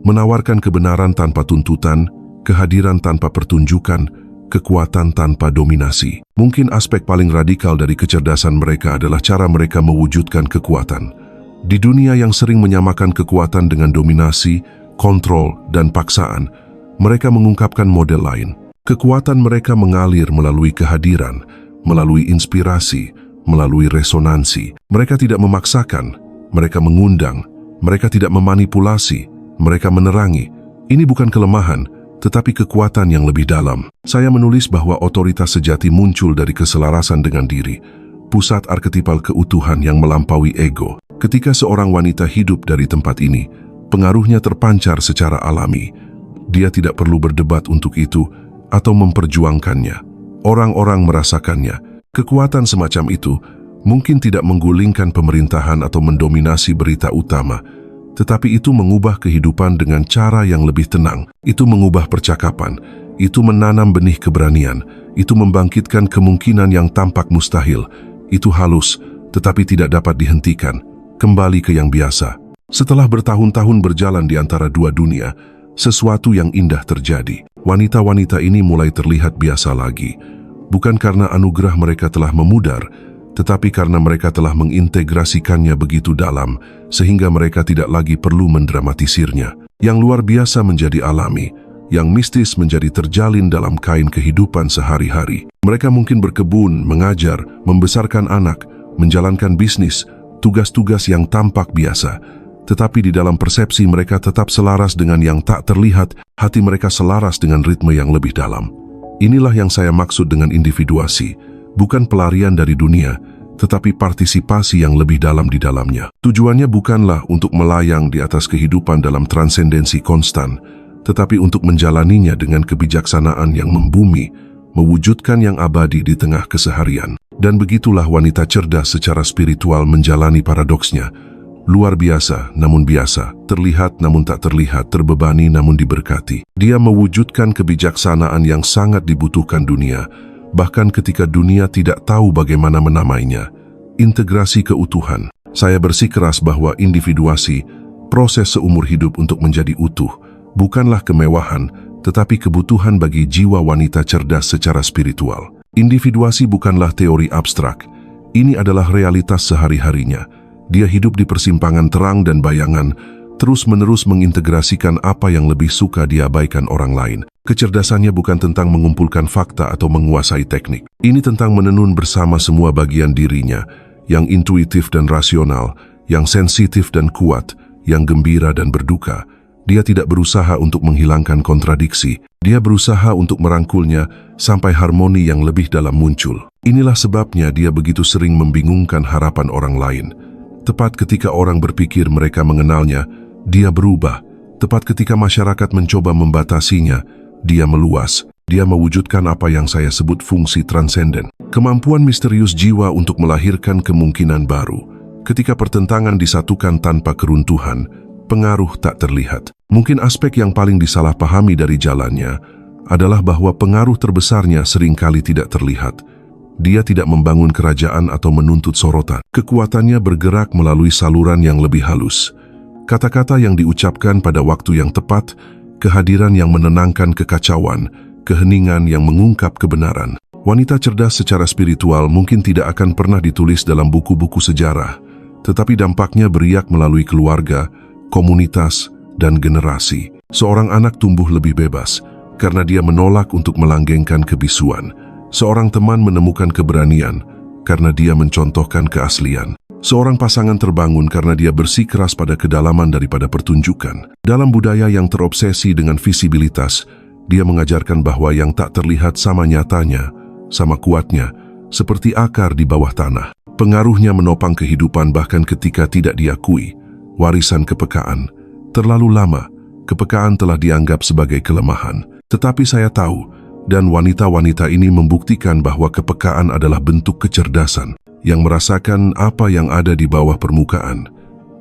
menawarkan kebenaran tanpa tuntutan, kehadiran tanpa pertunjukan, kekuatan tanpa dominasi. Mungkin aspek paling radikal dari kecerdasan mereka adalah cara mereka mewujudkan kekuatan. Di dunia yang sering menyamakan kekuatan dengan dominasi, kontrol, dan paksaan, mereka mengungkapkan model lain. Kekuatan mereka mengalir melalui kehadiran, melalui inspirasi, melalui resonansi. Mereka tidak memaksakan, mereka mengundang, mereka tidak memanipulasi, mereka menerangi. Ini bukan kelemahan, tetapi kekuatan yang lebih dalam. Saya menulis bahwa otoritas sejati muncul dari keselarasan dengan diri, pusat arketipal keutuhan yang melampaui ego. Ketika seorang wanita hidup dari tempat ini, pengaruhnya terpancar secara alami. Dia tidak perlu berdebat untuk itu atau memperjuangkannya. Orang-orang merasakannya. Kekuatan semacam itu mungkin tidak menggulingkan pemerintahan atau mendominasi berita utama, tetapi itu mengubah kehidupan dengan cara yang lebih tenang. Itu mengubah percakapan, itu menanam benih keberanian, itu membangkitkan kemungkinan yang tampak mustahil. Itu halus, tetapi tidak dapat dihentikan, kembali ke yang biasa. Setelah bertahun-tahun berjalan di antara dua dunia, sesuatu yang indah terjadi. Wanita-wanita ini mulai terlihat biasa lagi, bukan karena anugerah mereka telah memudar, tetapi karena mereka telah mengintegrasikannya begitu dalam, sehingga mereka tidak lagi perlu mendramatisirnya. Yang luar biasa menjadi alami, yang mistis menjadi terjalin dalam kain kehidupan sehari-hari. Mereka mungkin berkebun, mengajar, membesarkan anak, menjalankan bisnis, tugas-tugas yang tampak biasa. Tetapi di dalam persepsi mereka tetap selaras dengan yang tak terlihat, hati mereka selaras dengan ritme yang lebih dalam. Inilah yang saya maksud dengan individuasi. Bukan pelarian dari dunia, tetapi partisipasi yang lebih dalam di dalamnya. Tujuannya bukanlah untuk melayang di atas kehidupan dalam transendensi konstan, tetapi untuk menjalaninya dengan kebijaksanaan yang membumi, mewujudkan yang abadi di tengah keseharian. Dan begitulah wanita cerdas secara spiritual menjalani paradoksnya. Luar biasa namun biasa, terlihat namun tak terlihat, terbebani namun diberkati. Dia mewujudkan kebijaksanaan yang sangat dibutuhkan dunia, bahkan ketika dunia tidak tahu bagaimana menamainya. Integrasi keutuhan. Saya bersikeras bahwa individuasi, proses seumur hidup untuk menjadi utuh, bukanlah kemewahan, tetapi kebutuhan bagi jiwa wanita cerdas secara spiritual. Individuasi bukanlah teori abstrak, ini adalah realitas sehari-harinya. Dia hidup di persimpangan terang dan bayangan, terus-menerus mengintegrasikan apa yang lebih suka diabaikan orang lain. Kecerdasannya bukan tentang mengumpulkan fakta atau menguasai teknik. Ini tentang menenun bersama semua bagian dirinya, yang intuitif dan rasional, yang sensitif dan kuat, yang gembira dan berduka. Dia tidak berusaha untuk menghilangkan kontradiksi. Dia berusaha untuk merangkulnya sampai harmoni yang lebih dalam muncul. Inilah sebabnya dia begitu sering membingungkan harapan orang lain. Tepat ketika orang berpikir mereka mengenalnya, dia berubah. Tepat ketika masyarakat mencoba membatasinya, dia meluas. Dia mewujudkan apa yang saya sebut fungsi transenden. Kemampuan misterius jiwa untuk melahirkan kemungkinan baru. Ketika pertentangan disatukan tanpa keruntuhan, pengaruh tak terlihat. Mungkin aspek yang paling disalahpahami dari jalannya adalah bahwa pengaruh terbesarnya seringkali tidak terlihat. Dia tidak membangun kerajaan atau menuntut sorotan. Kekuatannya bergerak melalui saluran yang lebih halus. Kata-kata yang diucapkan pada waktu yang tepat, kehadiran yang menenangkan kekacauan, keheningan yang mengungkap kebenaran. Wanita cerdas secara spiritual mungkin tidak akan pernah ditulis dalam buku-buku sejarah, tetapi dampaknya beriak melalui keluarga, komunitas, dan generasi. Seorang anak tumbuh lebih bebas karena dia menolak untuk melanggengkan kebisuan. Seorang teman menemukan keberanian karena dia mencontohkan keaslian. Seorang pasangan terbangun karena dia bersikeras pada kedalaman daripada pertunjukan. Dalam budaya yang terobsesi dengan visibilitas, dia mengajarkan bahwa yang tak terlihat sama nyatanya, sama kuatnya, seperti akar di bawah tanah. Pengaruhnya menopang kehidupan bahkan ketika tidak diakui. Warisan kepekaan. Terlalu lama, kepekaan telah dianggap sebagai kelemahan. Tetapi saya tahu, dan wanita-wanita ini membuktikan bahwa kepekaan adalah bentuk kecerdasan, yang merasakan apa yang ada di bawah permukaan,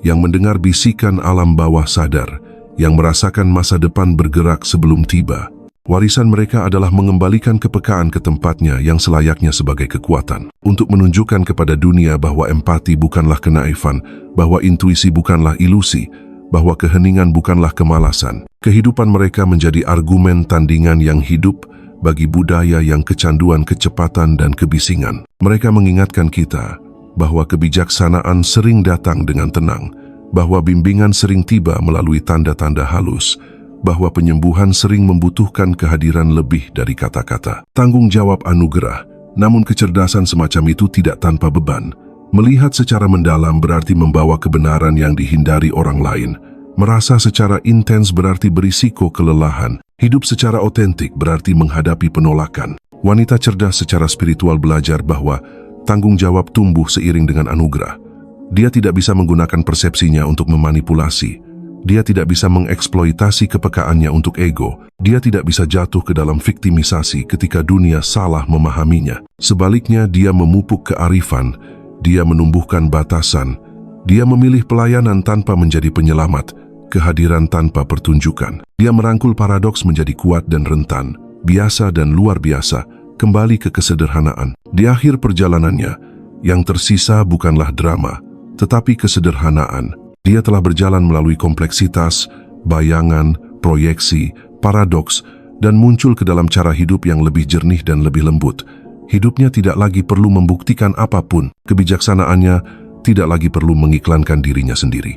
yang mendengar bisikan alam bawah sadar, yang merasakan masa depan bergerak sebelum tiba. Warisan mereka adalah mengembalikan kepekaan ke tempatnya yang selayaknya sebagai kekuatan. Untuk menunjukkan kepada dunia bahwa empati bukanlah kenaifan, bahwa intuisi bukanlah ilusi, bahwa keheningan bukanlah kemalasan. Kehidupan mereka menjadi argumen tandingan yang hidup bagi budaya yang kecanduan kecepatan dan kebisingan. Mereka mengingatkan kita bahwa kebijaksanaan sering datang dengan tenang, bahwa bimbingan sering tiba melalui tanda-tanda halus, bahwa penyembuhan sering membutuhkan kehadiran lebih dari kata-kata. Tanggung jawab anugerah, namun kecerdasan semacam itu tidak tanpa beban. Melihat secara mendalam berarti membawa kebenaran yang dihindari orang lain. Merasa secara intens berarti berisiko kelelahan. Hidup secara otentik berarti menghadapi penolakan. Wanita cerdas secara spiritual belajar bahwa tanggung jawab tumbuh seiring dengan anugerah. Dia tidak bisa menggunakan persepsinya untuk memanipulasi. Dia tidak bisa mengeksploitasi kepekaannya untuk ego. Dia tidak bisa jatuh ke dalam viktimisasi ketika dunia salah memahaminya. Sebaliknya, dia memupuk kearifan. Dia menumbuhkan batasan. Dia memilih pelayanan tanpa menjadi penyelamat, kehadiran tanpa pertunjukan. Dia merangkul paradoks menjadi kuat dan rentan, biasa dan luar biasa, kembali ke kesederhanaan. Di akhir perjalanannya, yang tersisa bukanlah drama, tetapi kesederhanaan. Dia telah berjalan melalui kompleksitas, bayangan, proyeksi, paradoks, dan muncul ke dalam cara hidup yang lebih jernih dan lebih lembut. Hidupnya tidak lagi perlu membuktikan apapun. Kebijaksanaannya tidak lagi perlu mengiklankan dirinya sendiri.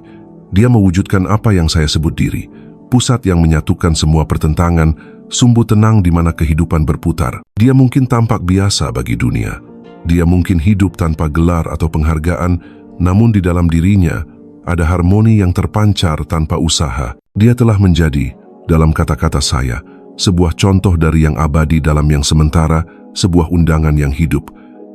Dia mewujudkan apa yang saya sebut diri, pusat yang menyatukan semua pertentangan, sumbu tenang di mana kehidupan berputar. Dia mungkin tampak biasa bagi dunia. Dia mungkin hidup tanpa gelar atau penghargaan, namun di dalam dirinya ada harmoni yang terpancar tanpa usaha. Dia telah menjadi, dalam kata-kata saya, sebuah contoh dari yang abadi dalam yang sementara, sebuah undangan yang hidup.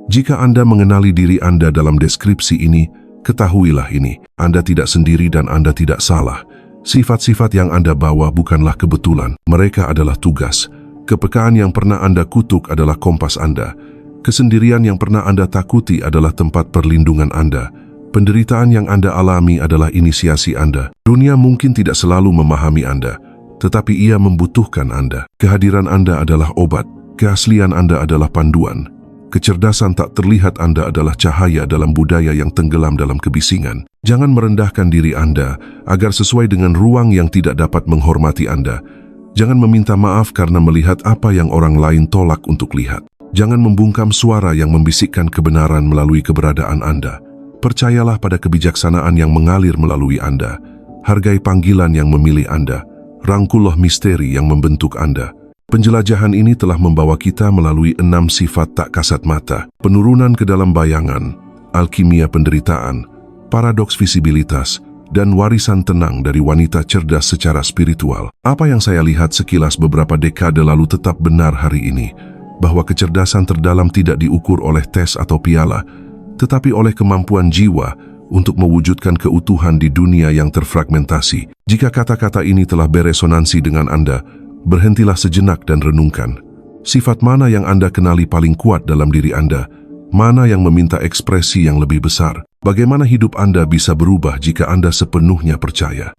Jika Anda mengenali diri Anda dalam deskripsi ini, ketahuilah ini, Anda tidak sendiri dan Anda tidak salah. Sifat-sifat yang Anda bawa bukanlah kebetulan, mereka adalah tugas. Kepekaan yang pernah Anda kutuk adalah kompas Anda. Kesendirian yang pernah Anda takuti adalah tempat perlindungan Anda. Penderitaan yang Anda alami adalah inisiasi Anda. Dunia mungkin tidak selalu memahami Anda, tetapi ia membutuhkan Anda. Kehadiran Anda adalah obat, keaslian Anda adalah panduan. Kecerdasan tak terlihat Anda adalah cahaya dalam budaya yang tenggelam dalam kebisingan. Jangan merendahkan diri Anda agar sesuai dengan ruang yang tidak dapat menghormati Anda. Jangan meminta maaf karena melihat apa yang orang lain tolak untuk lihat. Jangan membungkam suara yang membisikkan kebenaran melalui keberadaan Anda. Percayalah pada kebijaksanaan yang mengalir melalui Anda. Hargai panggilan yang memilih Anda. Rangkullah misteri yang membentuk Anda. Penjelajahan ini telah membawa kita melalui 6 sifat tak kasat mata. Penurunan ke dalam bayangan, alkimia penderitaan, paradoks visibilitas, dan warisan tenang dari wanita cerdas secara spiritual. Apa yang saya lihat sekilas beberapa dekade lalu tetap benar hari ini, bahwa kecerdasan terdalam tidak diukur oleh tes atau piala, tetapi oleh kemampuan jiwa untuk mewujudkan keutuhan di dunia yang terfragmentasi. Jika kata-kata ini telah beresonansi dengan Anda, berhentilah sejenak dan renungkan. Sifat mana yang Anda kenali paling kuat dalam diri Anda? Mana yang meminta ekspresi yang lebih besar? Bagaimana hidup Anda bisa berubah jika Anda sepenuhnya percaya?